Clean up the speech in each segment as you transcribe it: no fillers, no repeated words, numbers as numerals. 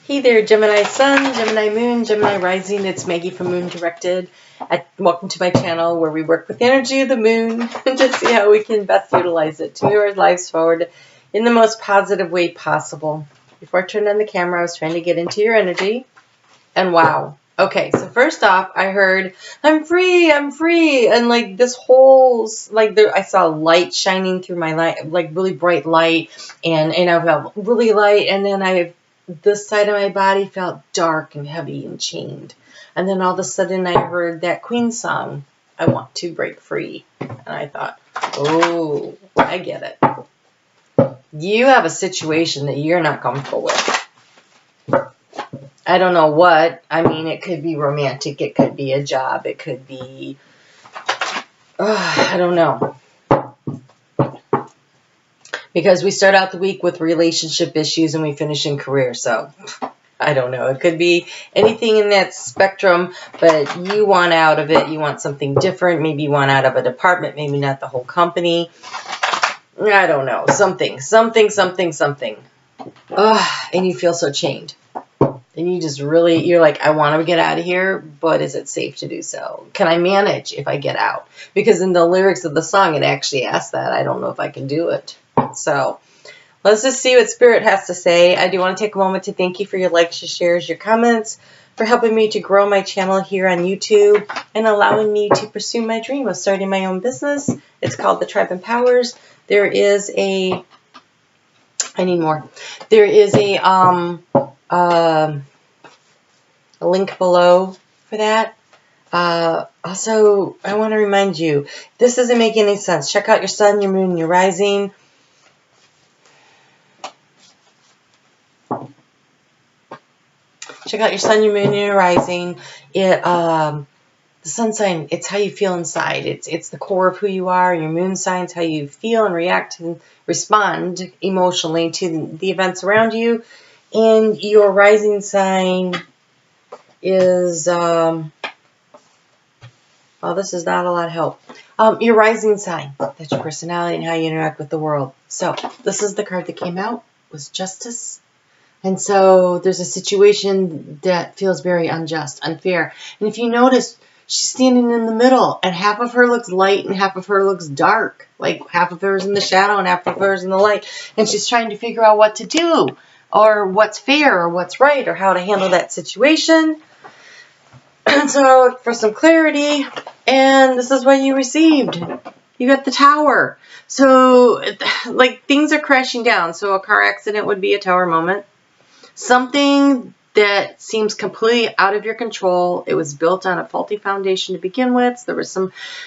Hey there, Gemini Sun, Gemini Moon, Gemini Rising. It's Maggie from Moon Directed. Welcome to my channel where we work with the energy of the moon to see how we can best utilize it to move our lives forward in the most positive way possible. Before I turned on the camera, I was trying to get into your energy. And wow. Okay, so first off, I heard, I'm free. And like this whole, I saw light shining through my light, like really bright light. And I felt really light. And then this side of my body felt dark and heavy and chained. And then all of a sudden I heard that Queen song, I Want to Break Free. And I thought, oh, I get it. You have a situation that you're not comfortable with. I don't know what. I mean, it could be romantic. It could be a job. It could be, I don't know. Because we start out the week with relationship issues and we finish in career. So, I don't know. It could be anything in that spectrum, but you want out of it. You want something different. Maybe you want out of a department. Maybe not the whole company. I don't know. Something. And you feel so chained. And you just really, you're like, I want to get out of here, but is it safe to do so? Can I manage if I get out? Because in the lyrics of the song, it actually asks that. I don't know if I can do it. So let's just see what Spirit has to say. I do want to take a moment to thank you for your likes, your shares, your comments, for helping me to grow my channel here on YouTube and allowing me to pursue my dream of starting my own business. It's called The Tribe Empowers. There is a, I need more. There is a link below for that. Also, I want to remind you, this doesn't make any sense. Check out your sun, your moon, your rising. Check out your sun, your moon, and your rising. The sun sign, it's how you feel inside. It's the core of who you are. Your moon sign's how you feel and react and respond emotionally to the events around you. And your rising sign is, well, this is not a lot of help. Your rising sign, that's your personality and how you interact with the world. So this is the card that came out, was Justice. And so there's a situation that feels very unjust, unfair. And if you notice, she's standing in the middle, and half of her looks light and half of her looks dark. Like half of her is in the shadow and half of her is in the light. And she's trying to figure out what to do, or what's fair, or what's right, or how to handle that situation. And so for some clarity, and this is what you received. You got the Tower. So like things are crashing down. So a car accident would be a Tower moment. Something that seems completely out of your control. It was built on a faulty foundation to begin with. So there was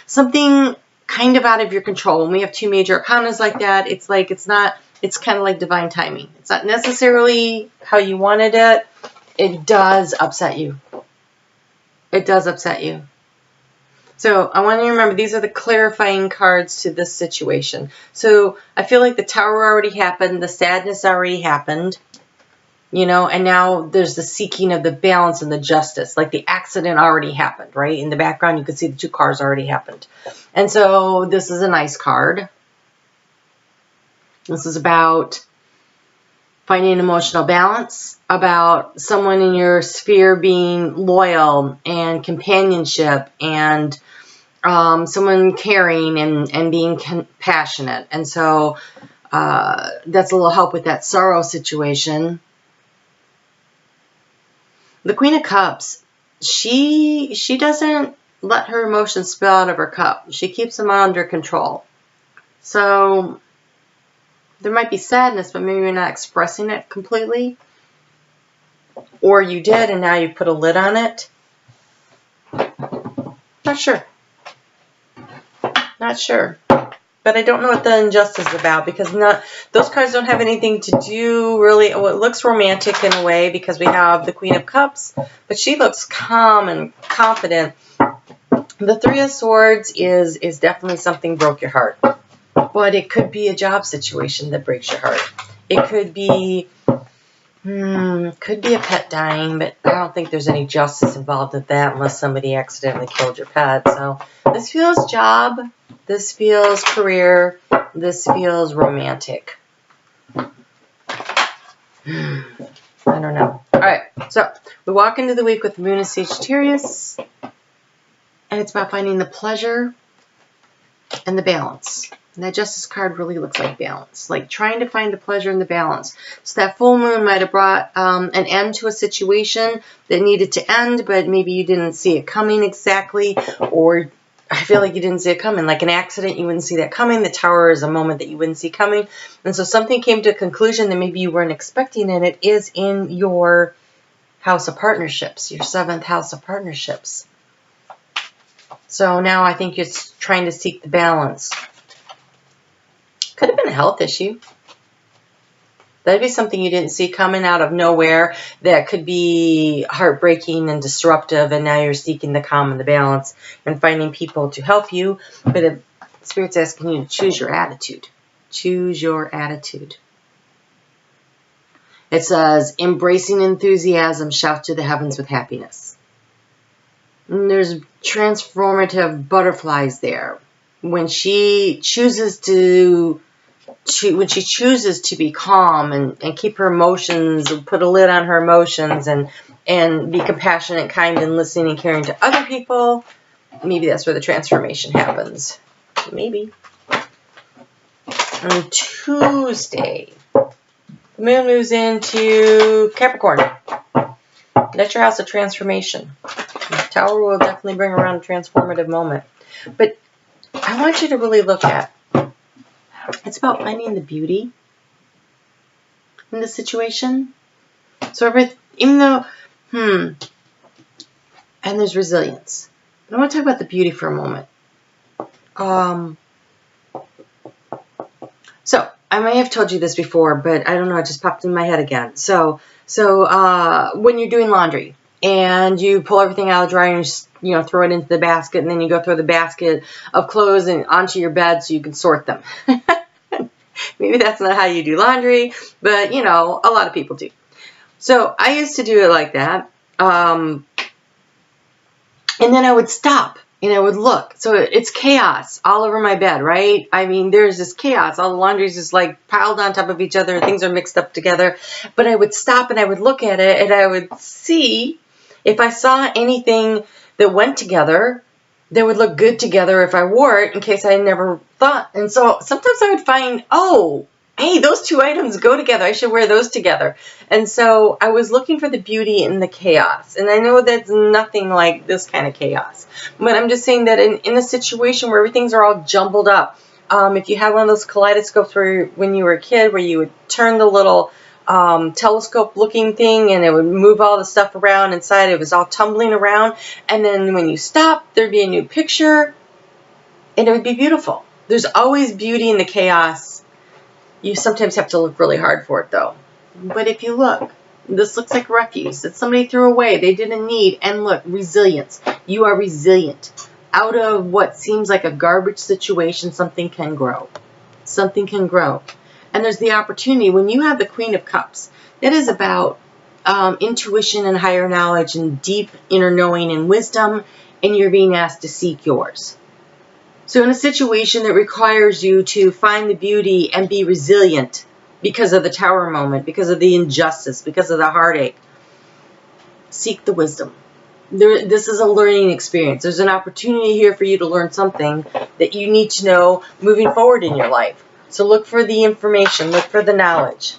something kind of out of your control. When we have two major arcanas like that, it's like it's kind of like divine timing. It's not necessarily how you wanted it. It does upset you. It does upset you. So I want you to remember, these are the clarifying cards to this situation. So I feel like the Tower already happened. The sadness already happened. You know, and now there's the seeking of the balance and the justice. Like the accident already happened, right? In the background, you can see the two cars already happened. And so this is a nice card. This is about finding emotional balance, about someone in your sphere being loyal and companionship, and someone caring and being compassionate. And so that's a little help with that sorrow situation. The Queen of Cups, she doesn't let her emotions spill out of her cup. She keeps them under control. So there might be sadness, but maybe you're not expressing it completely. Or you did, and now you put a lid on it. Not sure. Not sure. But I don't know what the injustice is about, because those cards don't have anything to do really. Well, it looks romantic in a way because we have the Queen of Cups, but she looks calm and confident. The Three of Swords is definitely something broke your heart. But it could be a job situation that breaks your heart. It could be a pet dying, but I don't think there's any justice involved with that unless somebody accidentally killed your pet. So this feels job. This feels career. This feels romantic. I don't know. All right. So we walk into the week with the moon in Sagittarius, and it's about finding the pleasure and the balance. And that Justice card really looks like balance, like trying to find the pleasure and the balance. So that full moon might have brought an end to a situation that needed to end, but maybe you didn't see it coming exactly, or I feel like you didn't see it coming. Like an accident, you wouldn't see that coming. The Tower is a moment that you wouldn't see coming. And so something came to a conclusion that maybe you weren't expecting, and it is in your house of partnerships, your 7th house of partnerships. So now I think it's trying to seek the balance. Could have been a health issue. That'd be something you didn't see coming out of nowhere that could be heartbreaking and disruptive, and now you're seeking the calm and the balance and finding people to help you. But Spirit's asking you to choose your attitude. Choose your attitude. It says, embracing enthusiasm, shout to the heavens with happiness. And there's transformative butterflies there. When she chooses to be calm and keep her emotions, put a lid on her emotions, and be compassionate, kind, and listening and caring to other people, maybe that's where the transformation happens. Maybe. On Tuesday, the moon moves into Capricorn. That's your house of transformation. The Tower will definitely bring around a transformative moment. But I want you to really look at, it's about finding the beauty in the situation. So even though, and there's resilience. But I want to talk about the beauty for a moment. So I may have told you this before, but I don't know, it just popped in my head again. So when you're doing laundry and you pull everything out of the dryer and you throw it into the basket, and then you go throw the basket of clothes and onto your bed so you can sort them. Maybe that's not how you do laundry, but a lot of people do. So I used to do it like that. And then I would stop and I would look. So it's chaos all over my bed, right? I mean, there's this chaos. All the laundry is just like piled on top of each other. Things are mixed up together. But I would stop and I would look at it and I would see if I saw anything that went together that would look good together if I wore it, in case I never thought. And so sometimes I would find, oh, hey, those two items go together. I should wear those together. And so I was looking for the beauty in the chaos. And I know that's nothing like this kind of chaos. But I'm just saying that in a situation where everything's are all jumbled up, if you had one of those kaleidoscopes when you were a kid, where you would turn the little telescope looking thing and it would move all the stuff around inside, it was all tumbling around, and then when you stop, there'd be a new picture and it would be beautiful. There's always beauty in the chaos. You sometimes have to look really hard for it though. But if you look, this looks like refuse that somebody threw away, they didn't need, and look, resilience. You are resilient. Out of what seems like a garbage situation, something can grow. Something can grow. And there's the opportunity when you have the Queen of Cups. That is about intuition and higher knowledge and deep inner knowing and wisdom, and you're being asked to seek yours. So in a situation that requires you to find the beauty and be resilient because of the Tower moment, because of the injustice, because of the heartache, seek the wisdom. This is a learning experience. There's an opportunity here for you to learn something that you need to know moving forward in your life. So look for the information, look for the knowledge.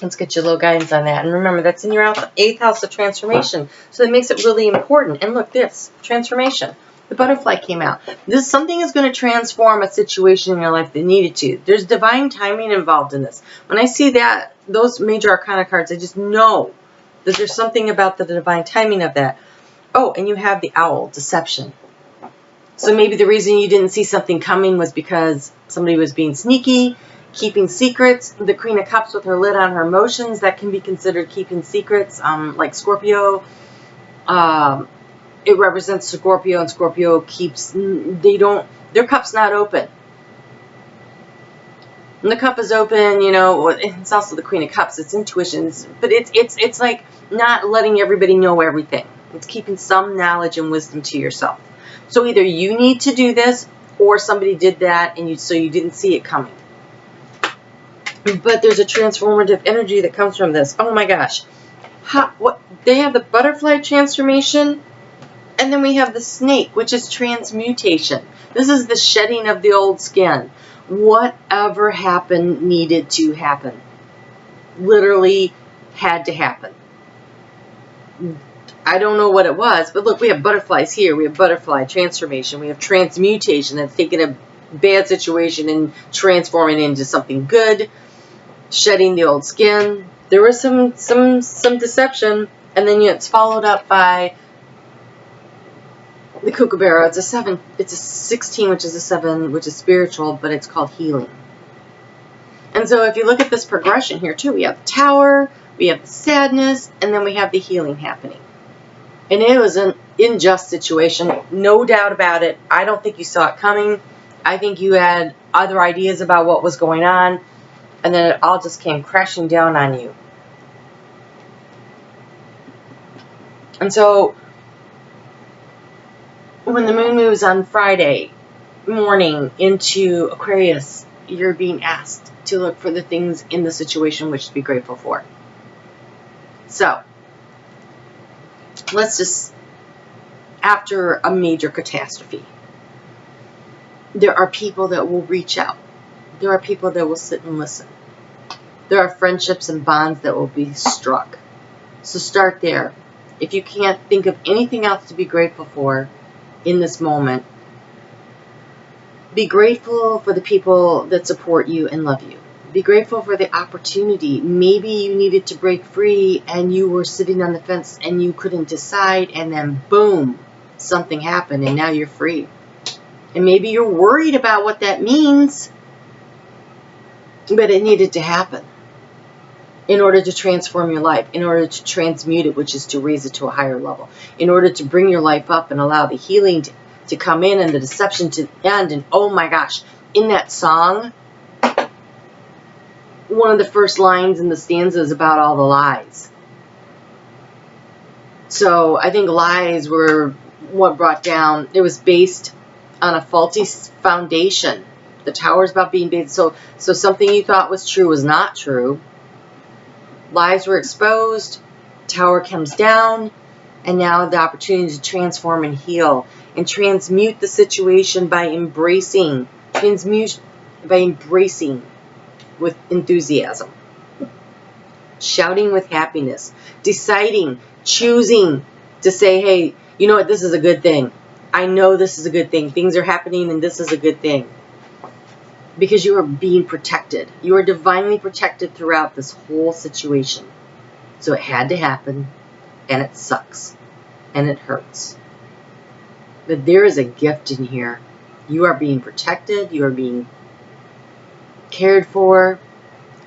Let's get you a little guidance on that. And remember, that's in your 8th house of transformation. So that makes it really important. And look, this, transformation. The butterfly came out. Something is going to transform a situation in your life that needed to. There's divine timing involved in this. When I see those major arcana cards, I just know that there's something about the divine timing of that. Oh, and you have the owl, deception. So maybe the reason you didn't see something coming was because somebody was being sneaky, keeping secrets. The Queen of Cups with her lid on her emotions, that can be considered keeping secrets, like Scorpio. It represents Scorpio, and Scorpio keeps, their cup's not open. When the cup is open, it's also the Queen of Cups, it's intuition, but it's like not letting everybody know everything. It's keeping some knowledge and wisdom to yourself. So either you need to do this, or somebody did that, and so you didn't see it coming. But there's a transformative energy that comes from this. Oh my gosh. What they have the butterfly transformation, and then we have the snake, which is transmutation. This is the shedding of the old skin. Whatever happened needed to happen. Literally had to happen. I don't know what it was, but look, we have butterflies here. We have butterfly transformation. We have transmutation. That's taking a bad situation and transforming it into something good. Shedding the old skin. There was some deception, and then it's followed up by the kookaburra. It's a 7. It's a 16, which is a 7, which is spiritual, but it's called healing. And so if you look at this progression here too, we have the tower, we have the sadness, and then we have the healing happening. And it was an unjust situation, no doubt about it. I don't think you saw it coming. I think you had other ideas about what was going on, and then it all just came crashing down on you. And so when the moon moves on Friday morning into Aquarius, you're being asked to look for the things in the situation which to be grateful for. So, let's just, after a major catastrophe, there are people that will reach out. There are people that will sit and listen. There are friendships and bonds that will be struck. So start there. If you can't think of anything else to be grateful for in this moment, be grateful for the people that support you and love you. Be grateful for the opportunity. Maybe you needed to break free and you were sitting on the fence and you couldn't decide, and then boom, something happened and now you're free. And maybe you're worried about what that means, but it needed to happen in order to transform your life, in order to transmute it, which is to raise it to a higher level, in order to bring your life up and allow the healing to come in and the deception to end. And oh my gosh, in that song, one of the first lines in the stanza is about all the lies. So I think lies were what brought down, it was based on a faulty foundation. The tower is about being based, so something you thought was true was not true. Lies were exposed, tower comes down, and now the opportunity to transform and heal and transmute the situation by embracing, with enthusiasm, shouting with happiness, deciding, choosing to say, hey, you know what, this is a good thing. I know this is a good thing. Things are happening and this is a good thing. Because you are being protected. You are divinely protected throughout this whole situation. So it had to happen, and it sucks, and it hurts. But there is a gift in here. You are being protected. You are being cared for.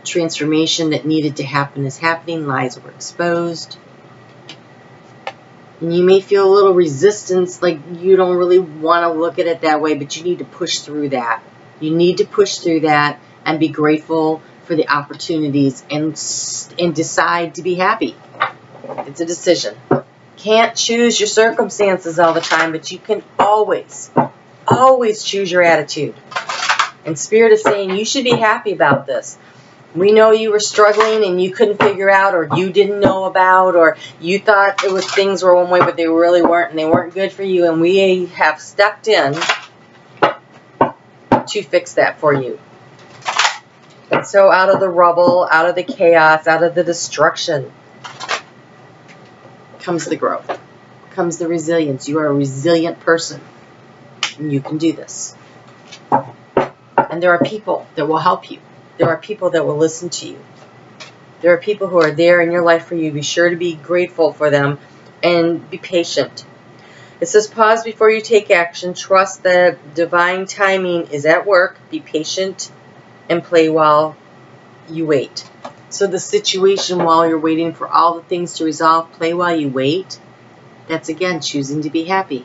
Transformation that needed to happen is happening. Lies were exposed. And you may feel a little resistance, like you don't really want to look at it that way, but you need to push through that. You need to push through that and be grateful for the opportunities and decide to be happy. It's a decision. Can't choose your circumstances all the time, but you can always choose your attitude. And Spirit is saying you should be happy about this. We know you were struggling and you couldn't figure out, or you didn't know about, or you thought it was things were one way, but they really weren't, and they weren't good for you. And we have stepped in to fix that for you. And so out of the rubble, out of the chaos, out of the destruction comes the growth, comes the resilience. You are a resilient person, and you can do this. And there are people that will help you. There are people that will listen to you. There are people who are there in your life for you. Be sure to be grateful for them and be patient. It says, pause before you take action. Trust that divine timing is at work. Be patient and play while you wait. So the situation while you're waiting for all the things to resolve, play while you wait. That's, again, choosing to be happy.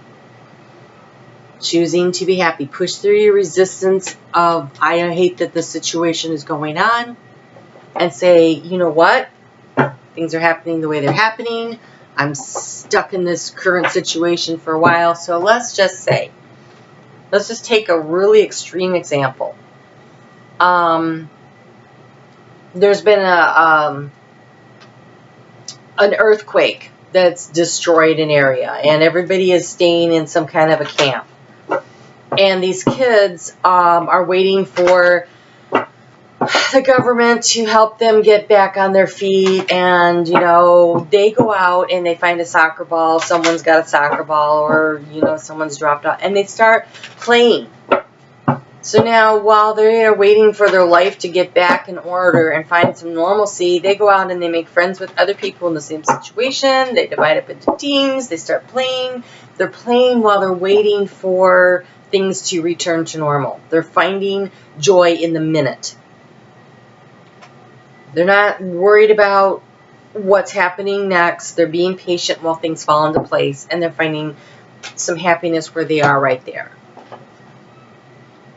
Choosing to be happy. Push through your resistance of, I hate that this situation is going on, and say, you know what? Things are happening the way they're happening. I'm stuck in this current situation for a while. So let's just say, let's just take a really extreme example. there's been an earthquake that's destroyed an area, and everybody is staying in some kind of a camp. And these kids are waiting for the government to help them get back on their feet. And, you know, they go out and they find a soccer ball. Someone's got a soccer ball, or, you know, someone's dropped out. And they start playing. So now, while they are waiting for their life to get back in order and find some normalcy, they go out and they make friends with other people in the same situation. They divide up into teams. They start playing. They're playing while they're waiting for things to return to normal. They're finding joy in the minute. They're not worried about what's happening next. They're being patient while things fall into place, and they're finding some happiness where they are right there.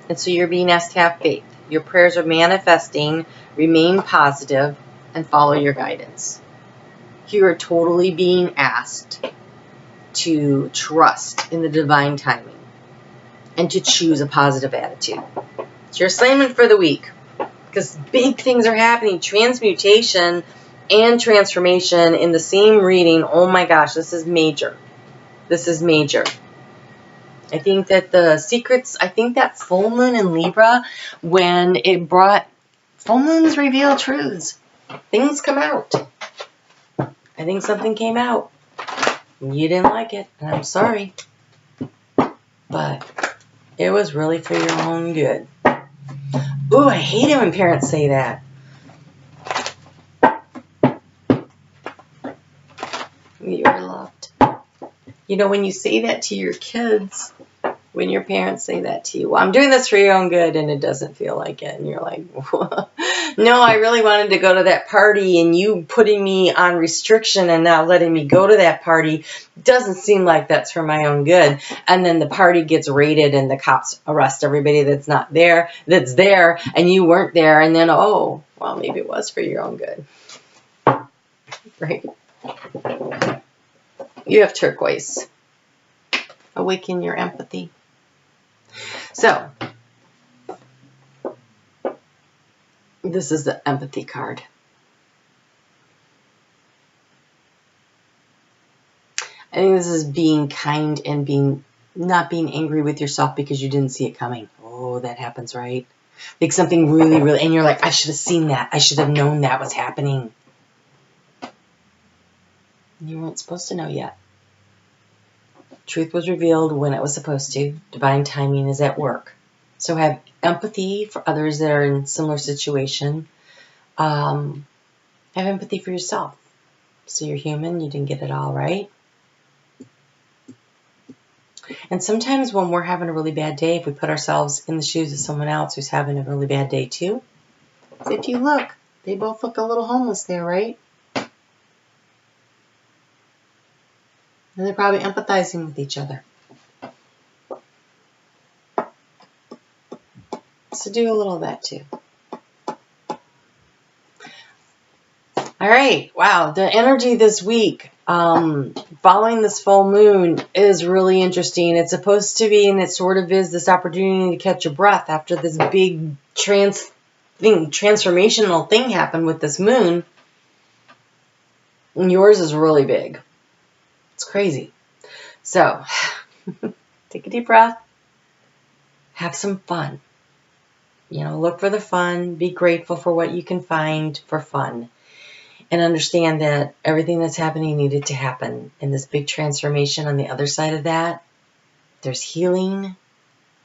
And so you're being asked to have faith. Your prayers are manifesting. Remain positive and follow your guidance. You are totally being asked to trust in the divine timing and to choose a positive attitude. It's your assignment for the week, because big things are happening. Transmutation and transformation in the same reading. Oh my gosh, this is major. This is major. I think that the secrets, I think that full moon in Libra, when it brought, full moons reveal truths. Things come out. I think something came out. You didn't like it, and I'm sorry. But it was really for your own good. Ooh, I hate it when parents say that. You're loved. You know, when you say that to your kids, when your parents say that to you, well, I'm doing this for your own good, and it doesn't feel like it, and you're like, no, I really wanted to go to that party, and you putting me on restriction and not letting me go to that party doesn't seem like that's for my own good. And then the party gets raided, and the cops arrest everybody that's not there, that's there, and you weren't there, and then, oh, well, maybe it was for your own good. Right? You have turquoise. Awaken your empathy. So, this is the empathy card. I think this is being kind and not being angry with yourself because you didn't see it coming. Oh, that happens, right? Like something really, really, and you're like, I should have seen that. I should have known that was happening. You weren't supposed to know yet. Truth was revealed when it was supposed to. Divine timing is at work. So have empathy for others that are in similar situation. Have empathy for yourself. So you're human. You didn't get it all right. And sometimes when we're having a really bad day, if we put ourselves in the shoes of someone else who's having a really bad day too, if you look, they both look a little homeless there, right? And they're probably empathizing with each other. So do a little of that too. All right. Wow. The energy this week, following this full moon, is really interesting. It's supposed to be, and it sort of is, this opportunity to catch your breath after this big transformational thing happened with this moon. And yours is really big. It's crazy. So, take a deep breath. Have some fun. You know, look for the fun. Be grateful for what you can find for fun. And understand that everything that's happening needed to happen. And this big transformation on the other side of that, there's healing.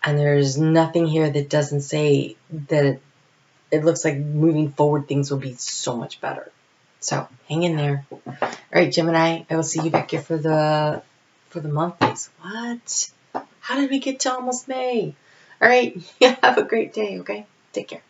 And there's nothing here that doesn't say that it looks like moving forward things will be so much better. So hang in there. All right, Gemini, I will see you back here for the monthlies. What? How did we get to almost May? All right, have a great day, okay? Take care.